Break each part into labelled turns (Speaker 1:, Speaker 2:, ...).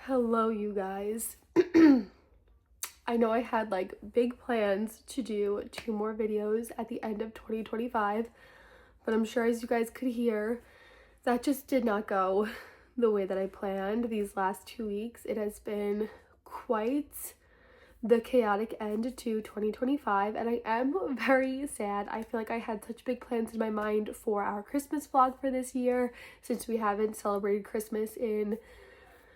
Speaker 1: Hello, you guys. I know I had like big plans to do 2 more videos at the end of 2025, but I'm sure as you guys could hear, that just did not go the way that I planned these last 2 weeks. It has been quite the chaotic end to 2025, and I am very sad. I feel like I had such big plans in my mind for our Christmas vlog for this year, since we haven't celebrated Christmas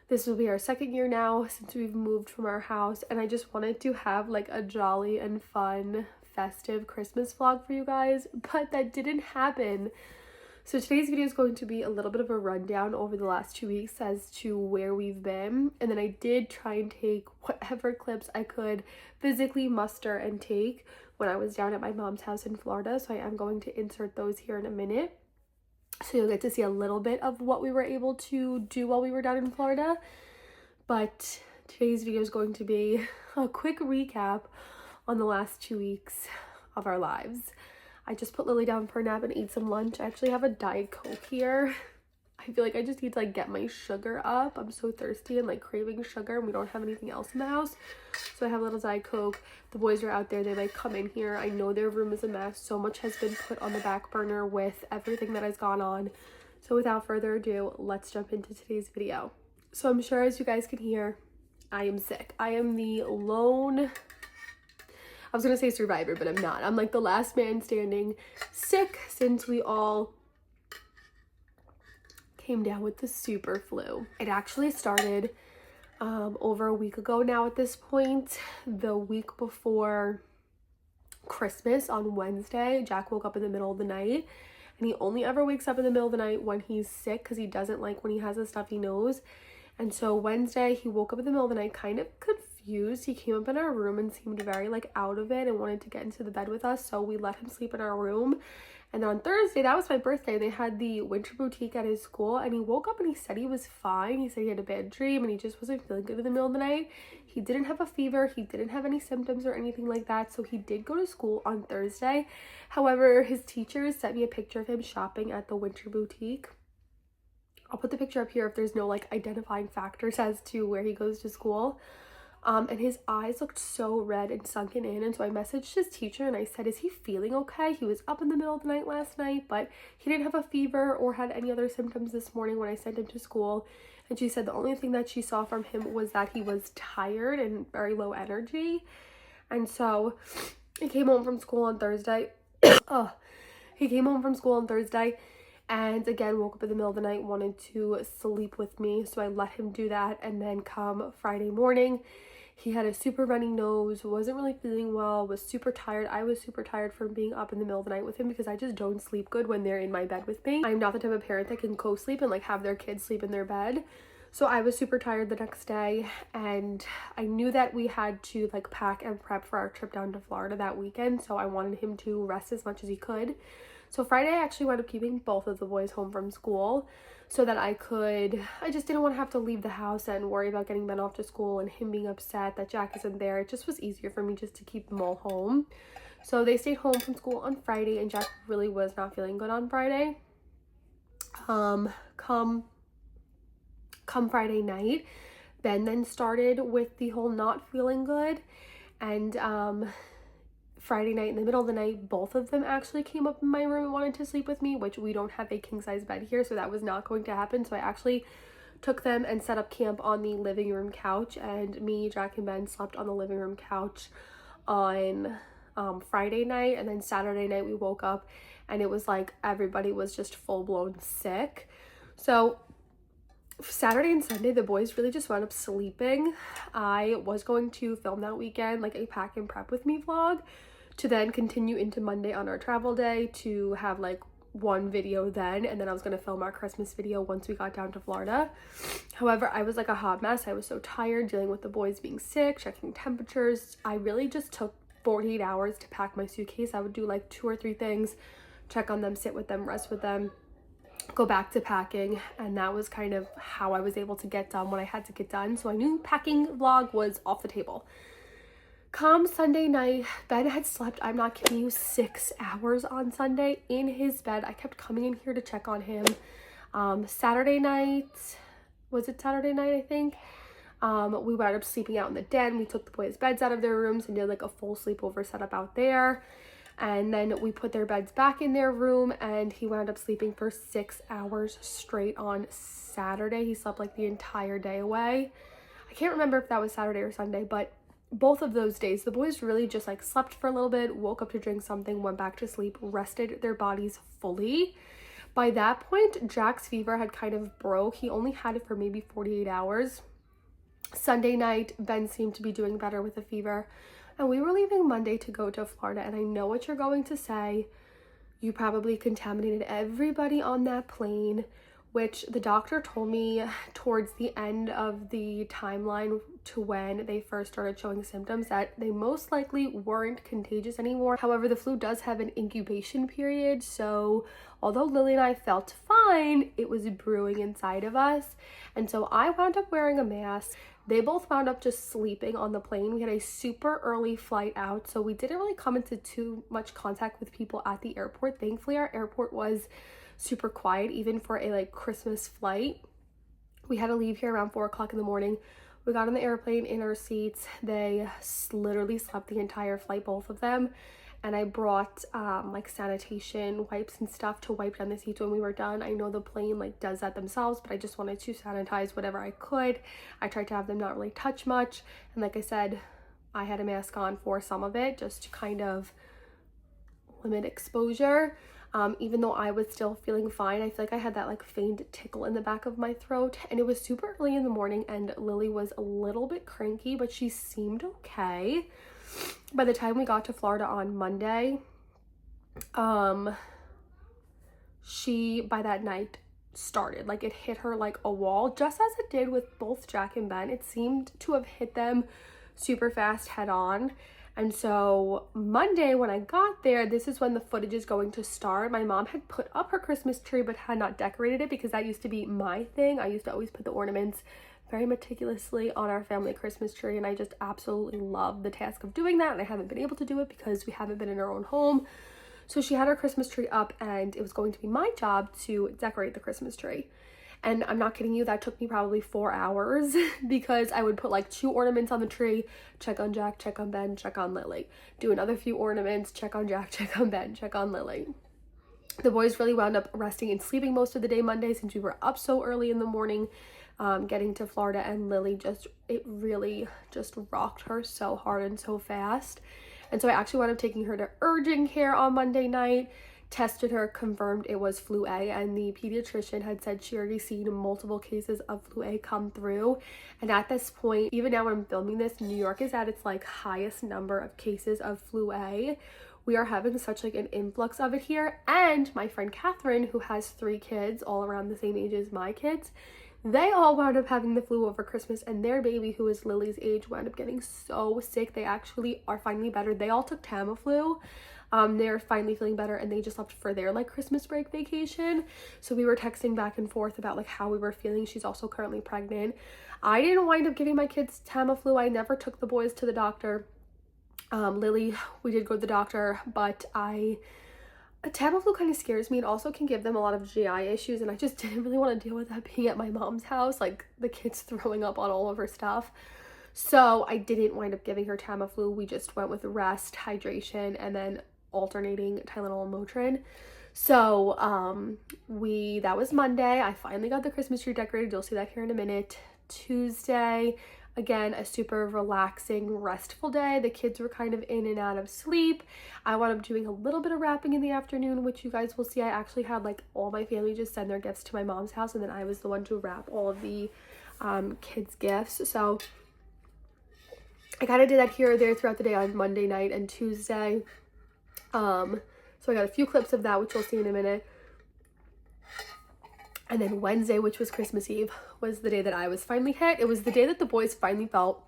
Speaker 1: this will be our 2nd year now since we've moved from our house, and I just wanted to have like a jolly and fun festive Christmas vlog for you guys, but that didn't happen. So today's video is going to be a little bit of a rundown over the last 2 weeks as to where we've been, and then I did try and take whatever clips I could physically muster and take when I was down at my mom's house in Florida, so I am going to insert those here in a minute. So you'll get to see a little bit of what we were able to do while we were down in Florida. But today's video is going to be a quick recap on the last 2 weeks of our lives. I just put Lily down for a nap and ate some lunch. I actually have a Diet Coke here. I feel like I just need to like get my sugar up. I'm so thirsty and like craving sugar, and we don't have anything else in the house. So I have a little Diet Coke. The boys are out there. They might come in here. I know their room is a mess. So much has been put on the back burner with everything that has gone on. So without further ado, let's jump into today's video. So I'm sure as you guys can hear, I am sick. I am the lone, I was gonna say survivor, but I'm not. I'm like the last man standing, sick since we all came down with the super flu. It actually started over a week ago now at this point. The week before Christmas on Wednesday, Jack woke up in the middle of the night, and he only ever wakes up in the middle of the night when he's sick because he doesn't like when he has a stuffy nose. And so Wednesday he woke up in the middle of the night kind of confused. He came up in our room and seemed very like out of it and wanted to get into the bed with us, so we let him sleep in our room. And then on Thursday, that was my birthday, they had the winter boutique at his school, and he woke up and he said he was fine. He said he had a bad dream and he just wasn't feeling good in the middle of the night. He didn't have a fever, he didn't have any symptoms or anything like that, so he did go to school on Thursday. However, his teachers sent me a picture of him shopping at the winter boutique. I'll put the picture up here if there's no like identifying factors as to where he goes to school. And his eyes looked so red and sunken in, and so I messaged his teacher and I said, is he feeling okay? He was up in the middle of the night last night, but he didn't have a fever or had any other symptoms this morning when I sent him to school. And she said the only thing that she saw from him was that he was tired and very low energy. And so he came home from school on Thursday. He came home from school on Thursday and again woke up in the middle of the night, wanted to sleep with me, so I let him do that. And then come Friday morning, he had a super runny nose, wasn't really feeling well, was super tired. I was super tired from being up in the middle of the night with him because I just don't sleep good when they're in my bed with me. I'm not the type of parent that can co-sleep and like have their kids sleep in their bed. So I was super tired the next day, and I knew that we had to like pack and prep for our trip down to Florida that weekend, so I wanted him to rest as much as he could. So Friday I actually wound up keeping both of the boys home from school so that I just didn't want to have to leave the house and worry about getting Ben off to school and him being upset that Jack isn't there. It just was easier for me just to keep them all home. So they stayed home from school on Friday, and Jack really was not feeling good on Friday. Come Friday night, Ben then started with the whole not feeling good, and Friday night in the middle of the night, both of them actually came up in my room and wanted to sleep with me, which we don't have a king-size bed here, so that was not going to happen. So I actually took them and set up camp on the living room couch, and me, Jack, and Ben slept on the living room couch on Friday night. And then Saturday night we woke up and it was like everybody was just full-blown sick. So Saturday and Sunday the boys really just wound up sleeping. I was going to film that weekend like a pack and prep with me vlog to then continue into Monday on our travel day to have like one video then, and then I was going to film our Christmas video once we got down to Florida. However, I was like a hot mess. I was so tired dealing with the boys being sick, checking temperatures. I really just took 48 hours to pack my suitcase. I would do like 2 or 3 things, check on them, sit with them, rest with them, go back to packing, and that was kind of how I was able to get done what I had to get done. So I knew packing vlog was off the table. Come Sunday night, Ben had slept, I'm not kidding you, 6 hours on Sunday in his bed. I kept coming in here to check on him. Saturday night, was it Saturday night, I think? We wound up sleeping out in the den. We took the boys' beds out of their rooms and did like a full sleepover setup out there. And then we put their beds back in their room, and he wound up sleeping for 6 hours straight on Saturday. He slept like the entire day away. I can't remember if that was Saturday or Sunday, but both of those days, the boys really just like slept for a little bit, woke up to drink something, went back to sleep, rested their bodies fully. By that point, Jack's fever had kind of broke. He only had it for maybe 48 hours. Sunday night, Ben seemed to be doing better with the fever, and we were leaving Monday to go to Florida. And I know what you're going to say. You probably contaminated everybody on that plane, which the doctor told me towards the end of the timeline to when they first started showing symptoms that they most likely weren't contagious anymore. However, the flu does have an incubation period, so although Lily and I felt fine, it was brewing inside of us. And so I wound up wearing a mask. They both wound up just sleeping on the plane. We had a super early flight out, so we didn't really come into too much contact with people at the airport. Thankfully, our airport was super quiet, even for a like Christmas flight. We had to leave here around 4 o'clock in the morning. We got on the airplane in our seats. They literally slept the entire flight, both of them. And I brought like sanitation wipes and stuff to wipe down the seats when we were done. I know the plane like does that themselves, but I just wanted to sanitize whatever I could. I tried to have them not really touch much. And like I said, I had a mask on for some of it just to kind of limit exposure. Even though I was still feeling fine, I feel like I had that like faint tickle in the back of my throat, and it was super early in the morning, and Lily was a little bit cranky, but she seemed okay. By the time we got to Florida on Monday, she by that night started, like it hit her like a wall, just as it did with both Jack and Ben. It seemed to have hit them super fast head on. And so Monday when I got there, this is when the footage is going to start. My mom had put up her Christmas tree but had not decorated it, because that used to be my thing. I used to always put the ornaments very meticulously on our family Christmas tree, and I just absolutely love the task of doing that, and I haven't been able to do it because we haven't been in our own home. So she had her Christmas tree up, and it was going to be my job to decorate the Christmas tree. And I'm not kidding you, that took me probably 4 hours because I would put like 2 ornaments on the tree, check on Jack, check on Ben, check on Lily. Do another few ornaments, check on Jack, check on Ben, check on Lily. The boys really wound up resting and sleeping most of the day Monday, since we were up so early in the morning getting to Florida, and Lily it really just rocked her so hard and so fast. And so I actually wound up taking her to urgent care on Monday night, tested her, confirmed it was flu A, and the pediatrician had said she already seen multiple cases of flu A come through. And at this point, even now when I'm filming this, New York is at its like highest number of cases of flu A. We are having such like an influx of it here. And my friend Catherine, who has 3 kids all around the same age as my kids, they all wound up having the flu over Christmas, and their baby, who is Lily's age, wound up getting so sick. They actually are finally better. They all took Tamiflu. They're finally feeling better, and they just left for their like Christmas break vacation. So we were texting back and forth about like how we were feeling. She's also currently pregnant. I didn't wind up giving my kids Tamiflu. I never took the boys to the doctor. Lily, we did go to the doctor, but Tamiflu kind of scares me. It also can give them a lot of GI issues, and I just didn't really want to deal with that being at my mom's house, like the kids throwing up on all of her stuff. So I didn't wind up giving her Tamiflu. We just went with rest, hydration, and then alternating Tylenol and Motrin. So that was Monday. I finally got the Christmas tree decorated. You'll see that here in a minute. Tuesday, again, a super relaxing, restful day. The kids were kind of in and out of sleep. I wound up doing a little bit of wrapping in the afternoon, which you guys will see. I actually had like all my family just send their gifts to my mom's house, and then I was the one to wrap all of the kids' gifts. So I kind of did that here or there throughout the day on Monday night and Tuesday. So I got a few clips of that, which you'll see in a minute. And then Wednesday, which was Christmas Eve, was the day that I was finally hit. It was the day that the boys finally felt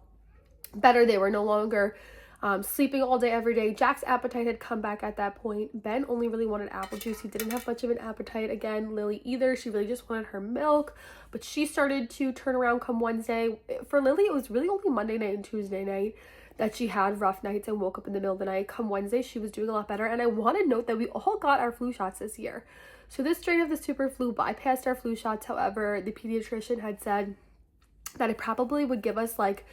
Speaker 1: better. They were no longer sleeping all day, every day. Jack's appetite had come back at that point. Ben only really wanted apple juice. He didn't have much of an appetite. Again, Lily either. She really just wanted her milk, but she started to turn around come Wednesday. For Lily, it was really only Monday night and Tuesday night that she had rough nights and woke up in the middle of the night. Come Wednesday, she was doing a lot better. And I want to note that we all got our flu shots this year. So this strain of the super flu bypassed our flu shots. However, the pediatrician had said that it probably would give us like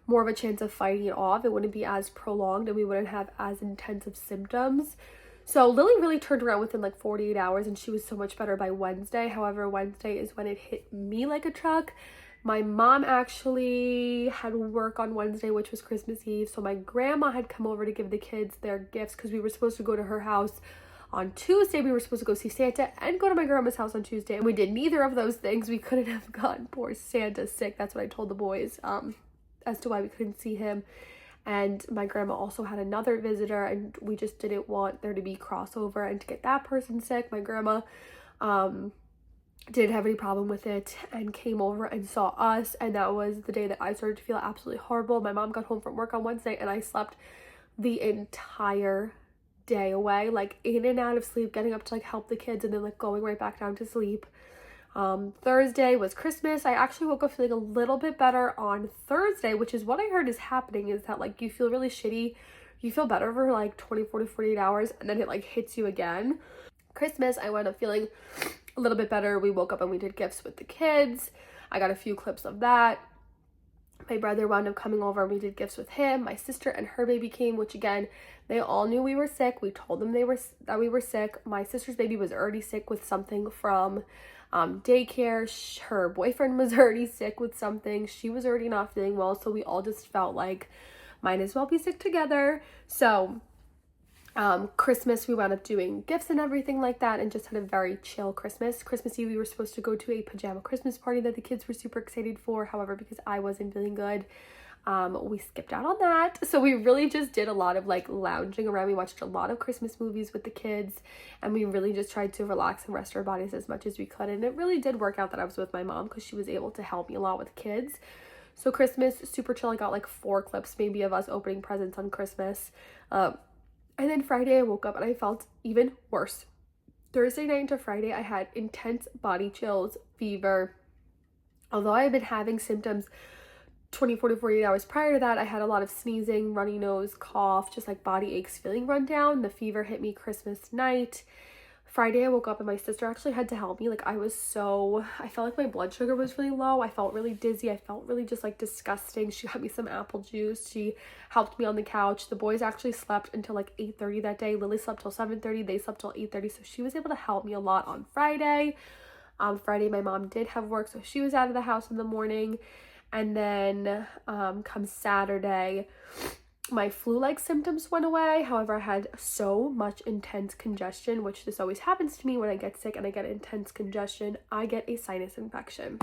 Speaker 1: more of a chance of fighting it off. It wouldn't be as prolonged and we wouldn't have as intensive symptoms. So Lily really turned around within like 48 hours and she was so much better by Wednesday. However, Wednesday is when it hit me like a truck. My mom actually had work on Wednesday, which was Christmas Eve. So my grandma had come over to give the kids their gifts because we were supposed to go to her house on Tuesday. We were supposed to go see Santa and go to my grandma's house on Tuesday. And we did neither of those things. We couldn't have gotten poor Santa sick. That's what I told the boys as to why we couldn't see him. And my grandma also had another visitor and we just didn't want there to be crossover and to get that person sick. My grandma didn't have any problem with it and came over and saw us, and that was the day that I started to feel absolutely horrible. My mom got home from work on Wednesday and I slept the entire day away, like in and out of sleep, getting up to like help the kids and then like going right back down to sleep. Thursday was Christmas. I actually woke up feeling a little bit better on Thursday, which is what I heard is happening, is that like you feel really shitty, you feel better for like 24 to 48 hours and then it like hits you again. Christmas, I wound up feeling a little bit better. We woke up and we did gifts with the kids. I got a few clips of that. My brother wound up coming over and we did gifts with him. My sister and her baby came, which again, they all knew we were sick. We told them that we were sick. My sister's baby was already sick with something from daycare. Her boyfriend was already sick with something. She was already not feeling well. So we all just felt like might as well be sick together. So Christmas, we wound up doing gifts and everything like that and just had a very chill Christmas. Christmas Eve, we were supposed to go to a pajama Christmas party that the kids were super excited for. However, because I wasn't feeling good, we skipped out on that. So we really just did a lot of like lounging around. We watched a lot of Christmas movies with the kids and we really just tried to relax and rest our bodies as much as we could. And it really did work out that I was with my mom because she was able to help me a lot with the kids. So Christmas, super chill. I got like 4 clips maybe of us opening presents on Christmas. And then Friday I woke up and I felt even worse. Thursday night into Friday, I had intense body chills, fever. Although I had been having symptoms 24 to 48 hours prior to that, I had a lot of sneezing, runny nose, cough, just like body aches, feeling run down. The fever hit me Christmas night. Friday I woke up and my sister actually had to help me. Like I felt like my blood sugar was really low. I felt really dizzy. I felt really just like disgusting. She got me some apple juice. She helped me on the couch. The boys actually slept until like 8:30 that day. Lily slept till 7:30. They slept till 8:30. So she was able to help me a lot on Friday. Friday my mom did have work, so she was out of the house in the morning. And then come Saturday, my flu-like symptoms went away. However, I had so much intense congestion, which this always happens to me when I get sick and I get intense congestion. I get a sinus infection.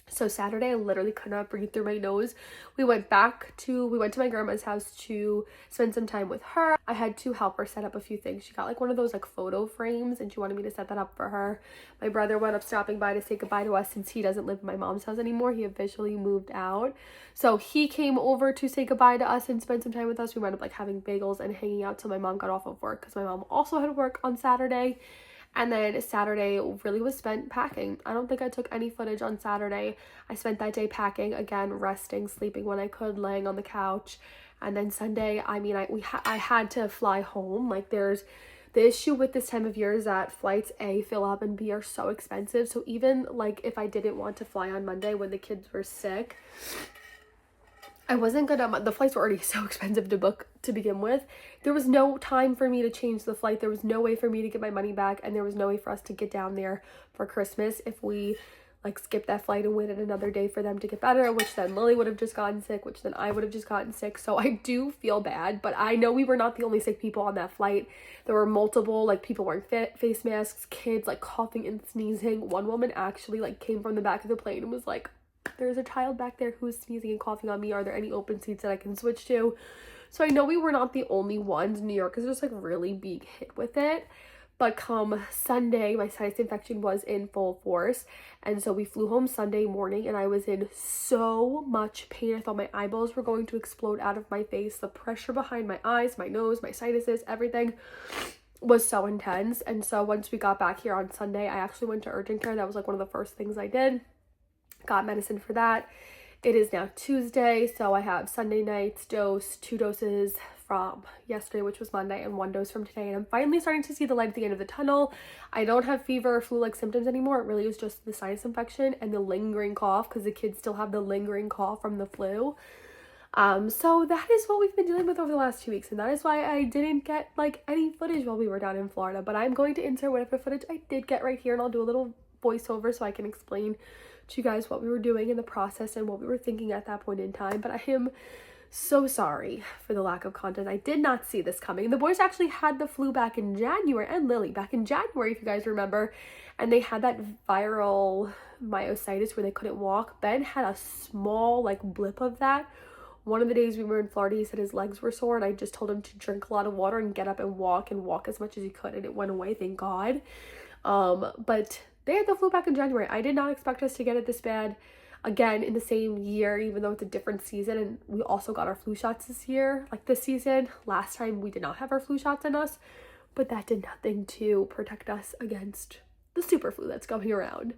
Speaker 1: So Saturday, I literally could not breathe through my nose. We went to my grandma's house to spend some time with her. I had to help her set up a few things. She got like one of those like photo frames and she wanted me to set that up for her. My brother wound up stopping by to say goodbye to us since he doesn't live in my mom's house anymore. He officially moved out. So he came over to say goodbye to us and spend some time with us. We wound up like having bagels and hanging out till my mom got off of work because my mom also had work on Saturday. And then Saturday really was spent packing. I don't think I took any footage on Saturday. I spent that day packing, again, resting, sleeping when I could, laying on the couch. And then Sunday, I mean, I had to fly home. Like the issue with this time of year is that flights A, fill up, and B, are so expensive. So even like if I didn't want to fly on Monday when the kids were sick, I wasn't gonna, the flights were already so expensive to book to begin with. There was no time for me to change the flight. There was no way for me to get my money back. And there was no way for us to get down there for Christmas if we like skipped that flight and waited another day for them to get better, which then Lily would have just gotten sick, which then I would have just gotten sick. So I do feel bad, but I know we were not the only sick people on that flight. There were multiple like people wearing face masks, kids like coughing and sneezing. One woman actually like came from the back of the plane and was like, "There's a child back there who's sneezing and coughing on me. Are there any open seats that I can switch to?" So I know we were not the only ones. New York is just like really being hit with it. But come Sunday, my sinus infection was in full force. And so we flew home Sunday morning and I was in so much pain. I thought my eyeballs were going to explode out of my face. The pressure behind my eyes, my nose, my sinuses, everything was so intense. And so once we got back here on Sunday, I actually went to urgent care. That was like one of the first things I did. Got medicine for that. It is now Tuesday, so I have Sunday night's dose, 2 doses from yesterday, which was Monday, and 1 dose from today, and I'm finally starting to see the light at the end of the tunnel. I don't have fever or flu-like symptoms anymore. It really is just the sinus infection and the lingering cough, because the kids still have the lingering cough from the flu. So that is what we've been dealing with over the last 2 weeks, and that is why I didn't get like any footage while we were down in Florida, but I'm going to insert whatever footage I did get right here, and I'll do a little voiceover so I can explain to you guys what we were doing in the process and what we were thinking at that point in time. But I am so sorry for the lack of content. I did not see this coming. The boys actually had the flu back in January, and Lily back in January, if you guys remember, and they had that viral myositis where they couldn't walk. Ben had a small like blip of that. One of the days we were in Florida, he said his legs were sore, and I just told him to drink a lot of water and get up and walk as much as he could, and it went away, thank God. But they had the flu back in January. I did not expect us to get it this bad again in the same year, even though it's a different season, and we also got our flu shots this year, like this season. Last time we did not have our flu shots in us, but that did nothing to protect us against the super flu that's going around.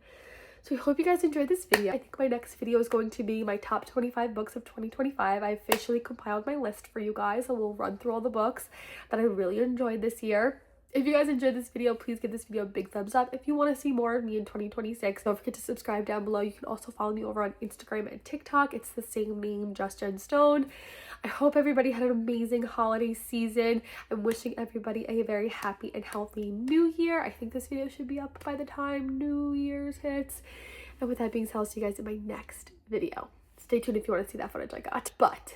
Speaker 1: So I hope you guys enjoyed this video. I think my next video is going to be my top 25 books of 2025. I officially compiled my list for you guys, and we'll run through all the books that I really enjoyed this year. If you guys enjoyed this video, please give this video a big thumbs up. If you want to see more of me in 2026, don't forget to subscribe down below. You can also follow me over on Instagram and TikTok. It's the same name, Just Jen Stone. I hope everybody had an amazing holiday season. I'm wishing everybody a very happy and healthy new year. I think this video should be up by the time New Year's hits. And with that being said, I'll see you guys in my next video. Stay tuned if you want to see that footage I got. But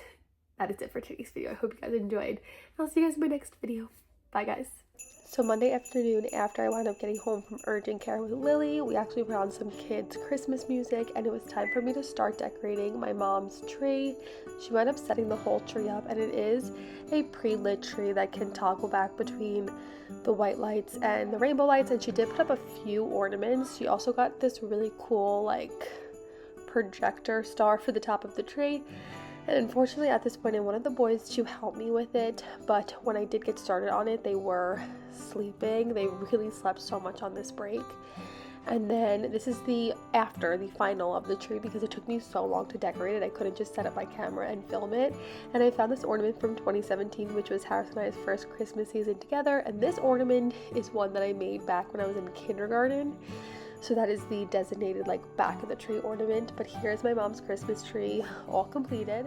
Speaker 1: that is it for today's video. I hope you guys enjoyed. And I'll see you guys in my next video. Bye, guys. So Monday afternoon, after I wound up getting home from urgent care with Lily, we actually put on some kids' Christmas music, and it was time for me to start decorating my mom's tree. She wound up setting the whole tree up, and it is a pre-lit tree that can toggle back between the white lights and the rainbow lights, and she did put up a few ornaments. She also got this really cool like projector star for the top of the tree. And unfortunately at this point I wanted the boys to help me with it, but when I did get started on it, they were sleeping. They really slept so much on this break. And then this is the final of the tree, because it took me so long to decorate it. I couldn't just set up my camera and film it. And I found this ornament from 2017, which was Harris and I's first Christmas season together. And this ornament is one that I made back when I was in kindergarten. So that is the designated like back of the tree ornament. But here's my mom's Christmas tree all completed.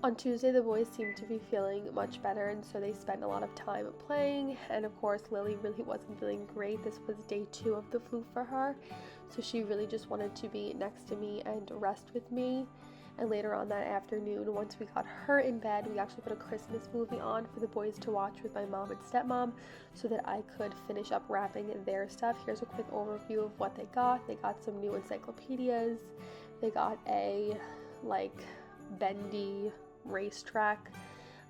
Speaker 1: On Tuesday, the boys seemed to be feeling much better, and so they spent a lot of time playing. And of course, Lily really wasn't feeling great. This was day 2 of the flu for her, so she really just wanted to be next to me and rest with me. And later on that afternoon, once we got her in bed, we actually put a Christmas movie on for the boys to watch with my mom and stepmom, so that I could finish up wrapping their stuff. Here's a quick overview of what they got. They got some new encyclopedias. They got a like bendy racetrack,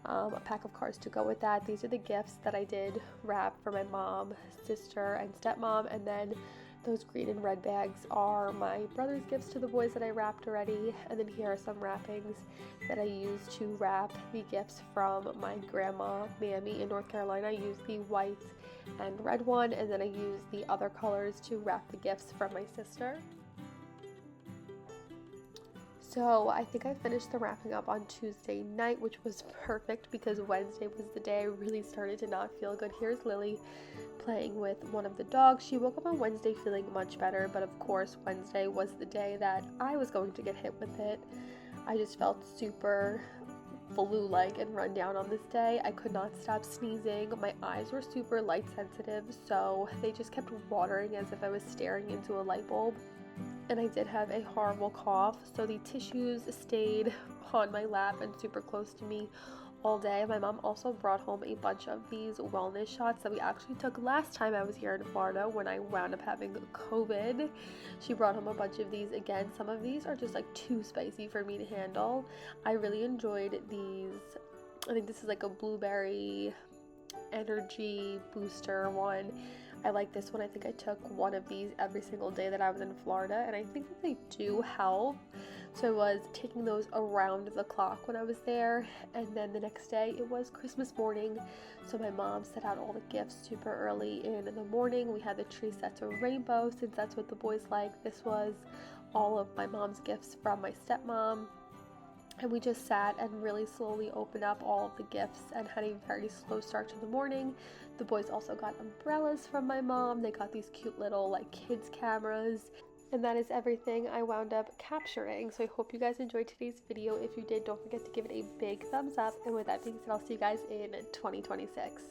Speaker 1: a pack of cards to go with that. These are the gifts that I did wrap for my mom, sister, and stepmom. And then those green and red bags are my brother's gifts to the boys that I wrapped already. And then here are some wrappings that I used to wrap the gifts from my grandma, Mammy, in North Carolina. I used the white and red one, and then I used the other colors to wrap the gifts from my sister. So I think I finished the wrapping up on Tuesday night, which was perfect because Wednesday was the day I really started to not feel good. Here's Lily playing with one of the dogs. She woke up on Wednesday feeling much better, but of course Wednesday was the day that I was going to get hit with it. I just felt super flu-like and run down on this day. I could not stop sneezing. My eyes were super light sensitive, so they just kept watering as if I was staring into a light bulb. And I did have a horrible cough, so the tissues stayed on my lap and super close to me all day. My mom also brought home a bunch of these wellness shots that we actually took last time I was here in Florida when I wound up having COVID. She brought home a bunch of these again. Some of these are just like too spicy for me to handle. I really enjoyed these. I think this is like a blueberry energy booster one. I like this one. I think I took one of these every single day that I was in Florida, and I think that they do help. So I was taking those around the clock when I was there, and then the next day it was Christmas morning, so my mom set out all the gifts super early in the morning. We had the tree set to rainbow since that's what the boys like. This was all of my mom's gifts from my stepmom. and we just sat and really slowly opened up all of the gifts and had a very slow start to the morning. The boys also got umbrellas from my mom. They got these cute little like kids cameras. And that is everything I wound up capturing. So I hope you guys enjoyed today's video. If you did, don't forget to give it a big thumbs up. And with that being said, I'll see you guys in 2026.